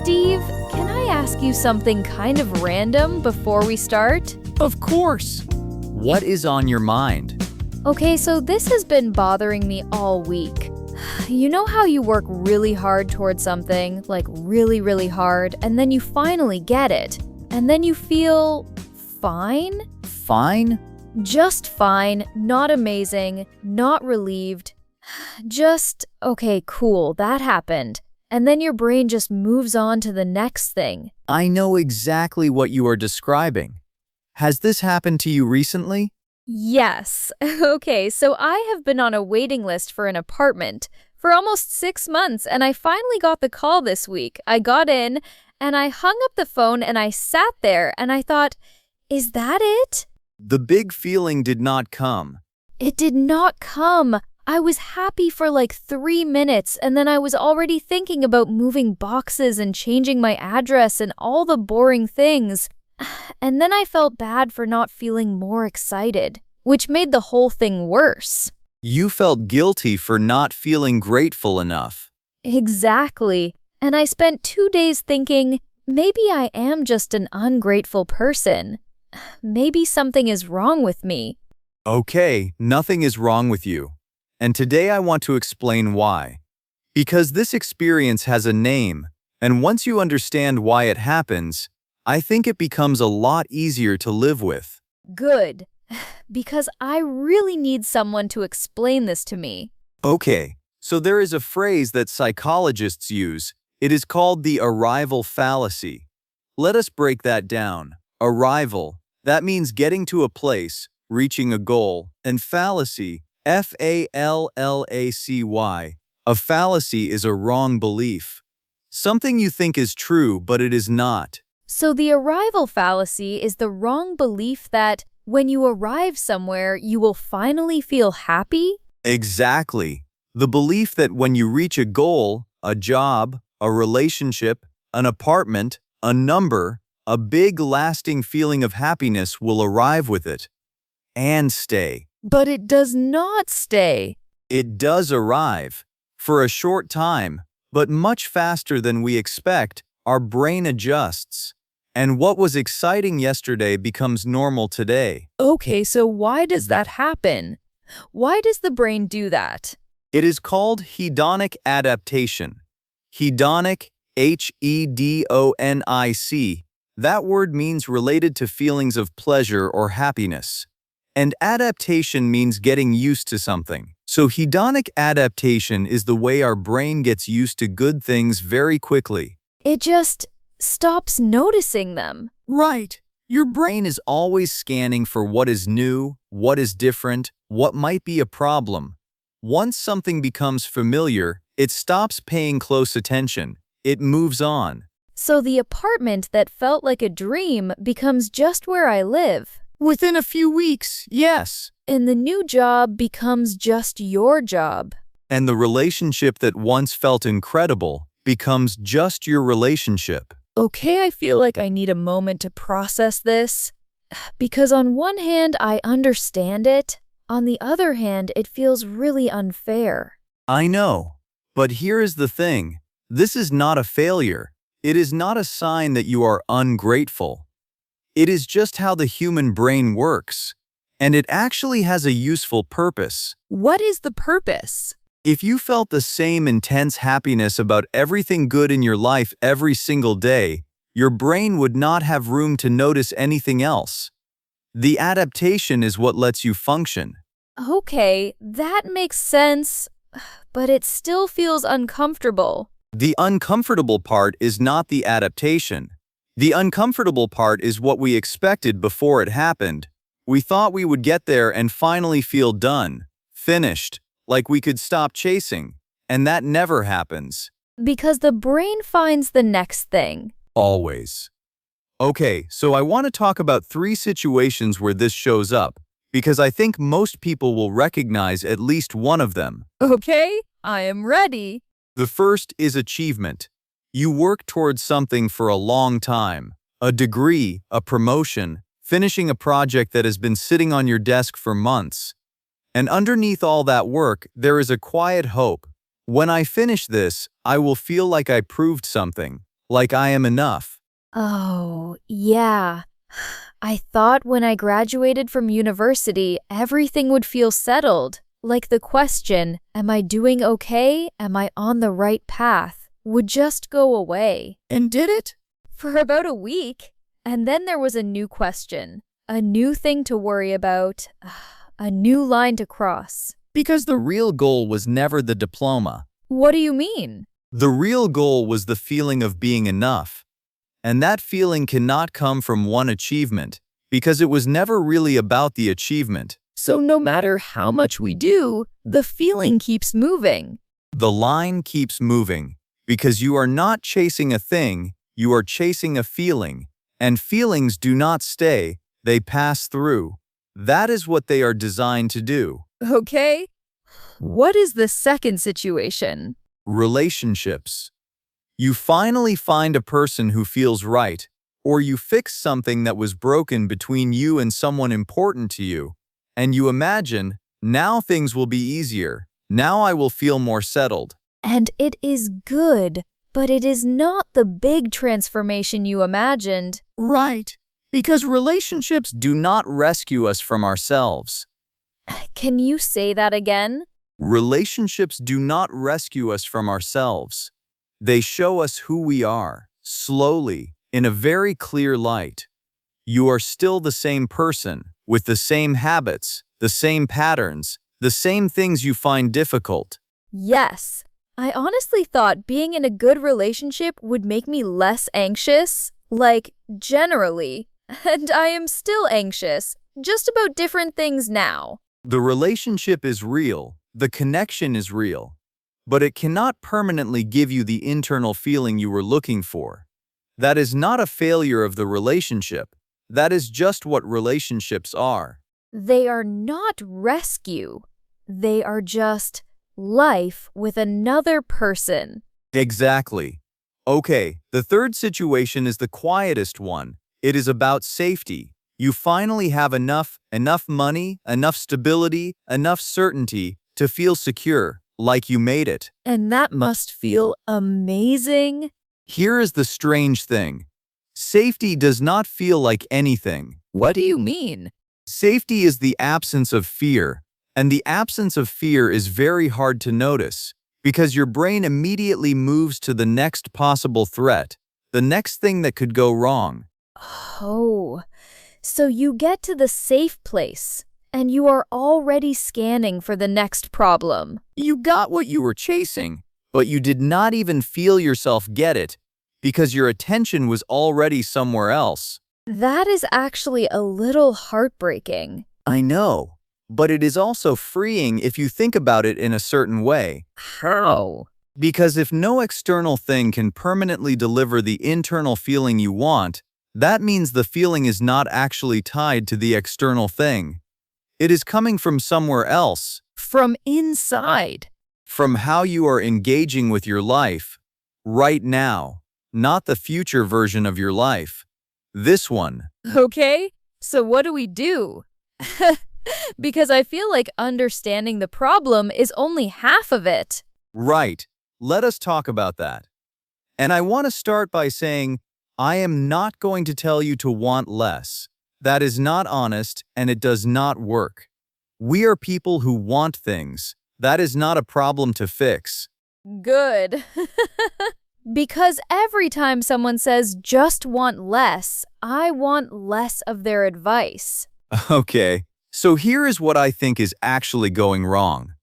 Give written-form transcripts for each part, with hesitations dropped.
Steve, can I ask you something kind of random before we start? Of course. What is on your mind? Okay, so this has been bothering me all week. You know how you work really hard towards something, like really, really hard, and then you finally get it, and then you feel fine? Fine? Just fine, not amazing, not relieved. Just, okay, cool, that happened. And then your brain just moves on to the next thing. I know exactly what you are describing. Has this happened to you recently? Yes. Okay, so I have been on a waiting list for an apartment for almost 6 months, and I finally got the call this week. I got in, and I hung up the phone, and I sat there, and I thought, is that it? The big feeling did not come. It did not come. I was happy for like 3 minutes, and then I was already thinking about moving boxes and changing my address and all the boring things. And then I felt bad for not feeling more excited, which made the whole thing worse. You felt guilty for not feeling grateful enough. Exactly. And I spent 2 days thinking, maybe I am just an ungrateful person. Maybe something is wrong with me. Okay, nothing is wrong with you. And today I want to explain why. Because this experience has a name, and once you understand why it happens, I think it becomes a lot easier to live with. Good. Because I really need someone to explain this to me. Okay, so there is a phrase that psychologists use. It is called the arrival fallacy. Let us break that down. Arrival, that means getting to a place, reaching a goal, and fallacy, F-A-L-L-A-C-Y. A fallacy is a wrong belief. Something you think is true, but it is not. So the arrival fallacy is the wrong belief that when you arrive somewhere, you will finally feel happy? Exactly. The belief that when you reach a goal, a job, a relationship, an apartment, a number, a big lasting feeling of happiness will arrive with it. And stay. But it does not stay. It does arrive. For a short time, but much faster than we expect, our brain adjusts. And what was exciting yesterday becomes normal today. Okay, so why does that happen? Why does the brain do that? It is called hedonic adaptation. Hedonic, H-E-D-O-N-I-C. That word means related to feelings of pleasure or happiness. And adaptation means getting used to something. So hedonic adaptation is the way our brain gets used to good things very quickly. It just stops noticing them. Right. Your brain is always scanning for what is new, what is different, what might be a problem. Once something becomes familiar, it stops paying close attention. It moves on. So the apartment that felt like a dream becomes just where I live. Within a few weeks, yes. And the new job becomes just your job. And the relationship that once felt incredible becomes just your relationship. Okay, I feel like I need a moment to process this. Because on one hand, I understand it. On the other hand, it feels really unfair. I know. But here is the thing. This is not a failure. It is not a sign that you are ungrateful. It is just how the human brain works. And it actually has a useful purpose. What is the purpose? If you felt the same intense happiness about everything good in your life every single day, your brain would not have room to notice anything else. The adaptation is what lets you function. Okay, that makes sense, but it still feels uncomfortable. The uncomfortable part is not the adaptation. The uncomfortable part is what we expected before it happened. We thought we would get there and finally feel done, finished, like we could stop chasing. And that never happens. Because the brain finds the next thing. Always. Okay, so I want to talk about 3 situations where this shows up, because I think most people will recognize at least one of them. Okay, I am ready. The first is achievement. You work towards something for a long time. A degree, a promotion, finishing a project that has been sitting on your desk for months. And underneath all that work, there is a quiet hope. When I finish this, I will feel like I proved something, like I am enough. Oh, yeah. I thought when I graduated from university, everything would feel settled. Like the question, am I doing okay? Am I on the right path? Would just go away. And did it? For about a week. And then there was a new question, a new thing to worry about, a new line to cross. Because the real goal was never the diploma. What do you mean? The real goal was the feeling of being enough. And that feeling cannot come from one achievement, because it was never really about the achievement. So no matter how much we do, the feeling keeps moving. The line keeps moving, because you are not chasing a thing, you are chasing a feeling. And feelings do not stay, they pass through. That is what they are designed to do. Okay. What is the second situation? Relationships. You finally find a person who feels right, or you fix something that was broken between you and someone important to you, and you imagine, now things will be easier, now I will feel more settled. And it is good, but it is not the big transformation you imagined. Right, because relationships do not rescue us from ourselves. Can you say that again? Relationships do not rescue us from ourselves. They show us who we are, slowly, in a very clear light. You are still the same person, with the same habits, the same patterns, the same things you find difficult. Yes. I honestly thought being in a good relationship would make me less anxious, like, generally. And I am still anxious, just about different things now. The relationship is real, the connection is real, but it cannot permanently give you the internal feeling you were looking for. That is not a failure of the relationship. That is just what relationships are. They are not rescue. They are just life with another person. Exactly. Okay, the third situation is the quietest one. It is about safety. You finally have enough money, enough stability, enough certainty to feel secure, like you made it. And that must feel amazing. Here is the strange thing. Safety does not feel like anything. What do you mean? Safety is the absence of fear, and the absence of fear is very hard to notice, because your brain immediately moves to the next possible threat, the next thing that could go wrong. Oh, so you get to the safe place, and you are already scanning for the next problem. You got what you were chasing, but you did not even feel yourself get it, because your attention was already somewhere else. That is actually a little heartbreaking. I know, but it is also freeing if you think about it in a certain way. How? Because if no external thing can permanently deliver the internal feeling you want, that means the feeling is not actually tied to the external thing. It is coming from somewhere else. From inside. From how you are engaging with your life, right now, not the future version of your life. This one. Okay, so what do we do? Because I feel like understanding the problem is only half of it. Right. Let us talk about that. And I want to start by saying, I am not going to tell you to want less. That is not honest, and it does not work. We are people who want things. That is not a problem to fix. Good. Because every time someone says just want less, I want less of their advice. Okay, so here is what I think is actually going wrong.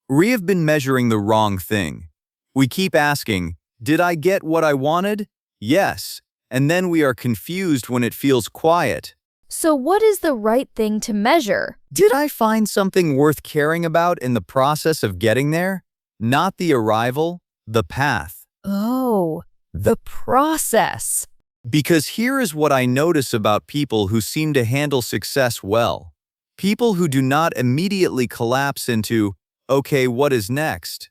We have been measuring the wrong thing. We keep asking, did I get what I wanted? Yes. And then we are confused when it feels quiet. So what is the right thing to measure? Did I find something worth caring about in the process of getting there? Not the arrival, the path. Oh, the process. Because here is what I notice about people who seem to handle success well. People who do not immediately collapse into, okay, what is next?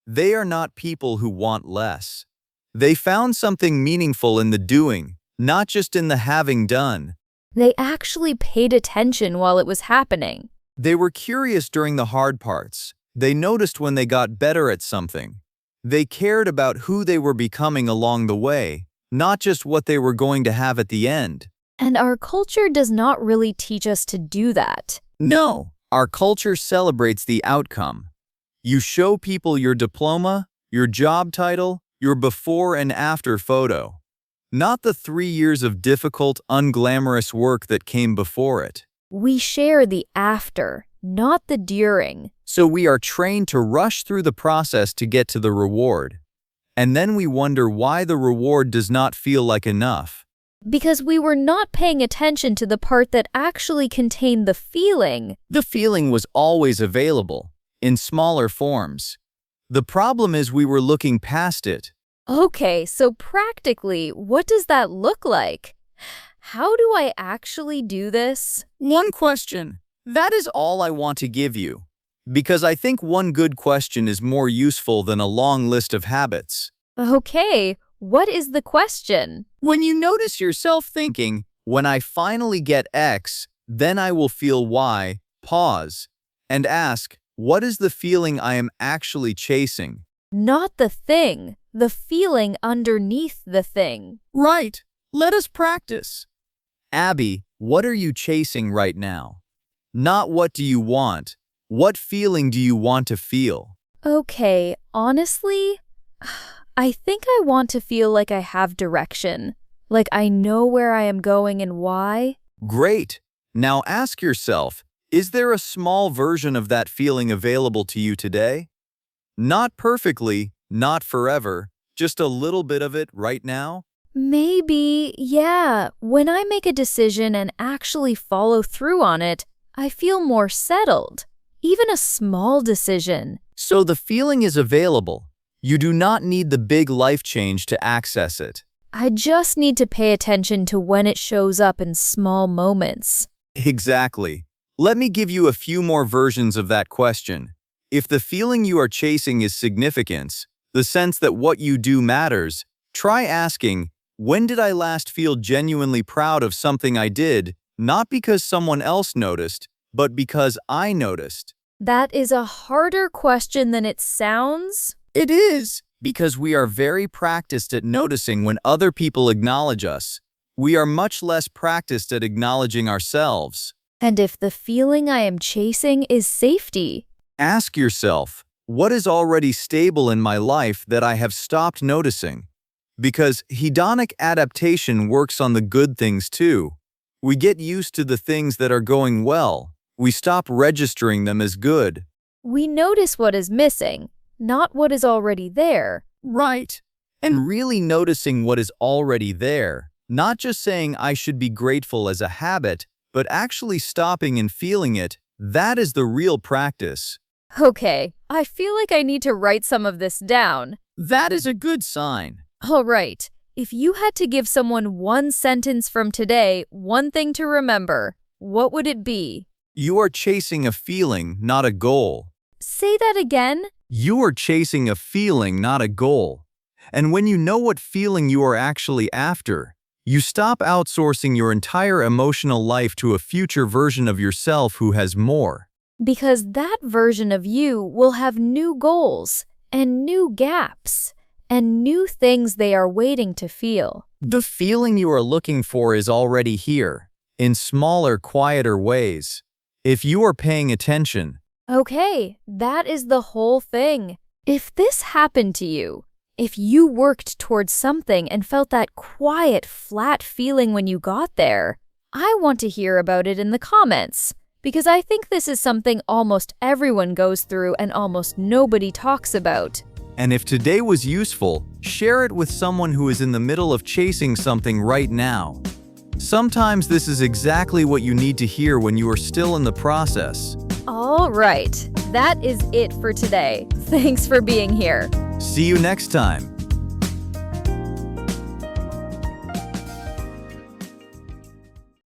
They are not people who want less. They found something meaningful in the doing, not just in the having done. They actually paid attention while it was happening. They were curious during the hard parts. They noticed when they got better at something. They cared about who they were becoming along the way, not just what they were going to have at the end. And our culture does not really teach us to do that. No, our culture celebrates the outcome. You show people your diploma, your job title, your before and after photo, not the 3 years of difficult, unglamorous work that came before it. We share the after, not the during. So we are trained to rush through the process to get to the reward. And then we wonder why the reward does not feel like enough. Because we were not paying attention to the part that actually contained the feeling. The feeling was always available, in smaller forms. The problem is we were looking past it. Okay, so practically, what does that look like? How do I actually do this? One question. That is all I want to give you. Because I think one good question is more useful than a long list of habits. Okay, what is the question? When you notice yourself thinking, when I finally get X, then I will feel Y, pause, and ask, what is the feeling I am actually chasing? Not the thing, the feeling underneath the thing. Right. Let us practice. Abby, what are you chasing right now? Not what do you want. What feeling do you want to feel? Okay, honestly, I think I want to feel like I have direction, like I know where I am going and why. Great. Now ask yourself, is there a small version of that feeling available to you today? Not perfectly, not forever, just a little bit of it right now? Maybe, yeah. When I make a decision and actually follow through on it, I feel more settled. Even a small decision. So the feeling is available. You do not need the big life change to access it. I just need to pay attention to when it shows up in small moments. Exactly. Let me give you a few more versions of that question. If the feeling you are chasing is significance, the sense that what you do matters, try asking, when did I last feel genuinely proud of something I did, not because someone else noticed, but because I noticed? That is a harder question than it sounds. It is, because we are very practiced at noticing when other people acknowledge us. We are much less practiced at acknowledging ourselves. And if the feeling I am chasing is safety, ask yourself, what is already stable in my life that I have stopped noticing? Because hedonic adaptation works on the good things too. We get used to the things that are going well. We stop registering them as good. we notice what is missing, not what is already there. Right. And really noticing what is already there, not just saying I should be grateful as a habit, but actually stopping and feeling it, that is the real practice. Okay, I feel like I need to write some of this down. That is a good sign. All right, if you had to give someone one sentence from today, one thing to remember, what would it be? You are chasing a feeling, not a goal. Say that again. You are chasing a feeling, not a goal. And when you know what feeling you are actually after, you stop outsourcing your entire emotional life to a future version of yourself who has more. Because that version of you will have new goals and new gaps and new things they are waiting to feel. The feeling you are looking for is already here, in smaller, quieter ways. If you are paying attention. Okay, that is the whole thing. If this happened to you, if you worked towards something and felt that quiet, flat feeling when you got there, I want to hear about it in the comments, because I think this is something almost everyone goes through and almost nobody talks about. And if today was useful, share it with someone who is in the middle of chasing something right now. Sometimes this is exactly what you need to hear when you are still in the process. All right, that is it for today. Thanks for being here. See you next time.